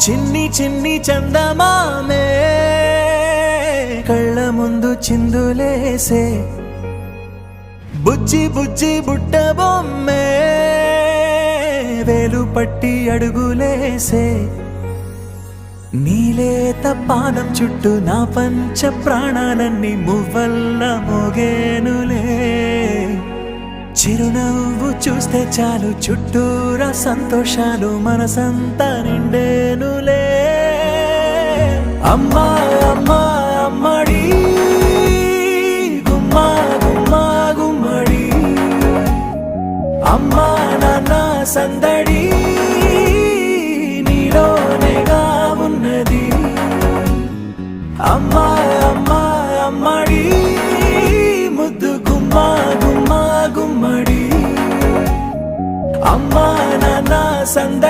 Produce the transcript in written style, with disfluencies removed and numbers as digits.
చిన్ని చిన్ని చందమామే కళ్ళ ముందు చిందులేసే బుజ్జి బుజ్జి బుట్ట బొమ్మే వేలు పట్టి అడుగులేసే నీలేత పాదం చుట్టూ నా పంచ ప్రాణాలన్నీ మువ్వల్ల మోగేనులే చిరునవ్వు చూస్తే చాలు చుట్టూరా సంతోషాలు మనసంతా నిండేనులే అమ్మా అమ్మా అమ్మడి గుమ్మా గుమ్మా గుమ్మడి అమ్మా నాన్న సందడి నీలోనేగా ఉన్నది అమ్మా అమ్మా అమ్మడి ముద్దు గుమ్మా గుమ్మా గుమ్మడి అమ్మా నాన్న సందడి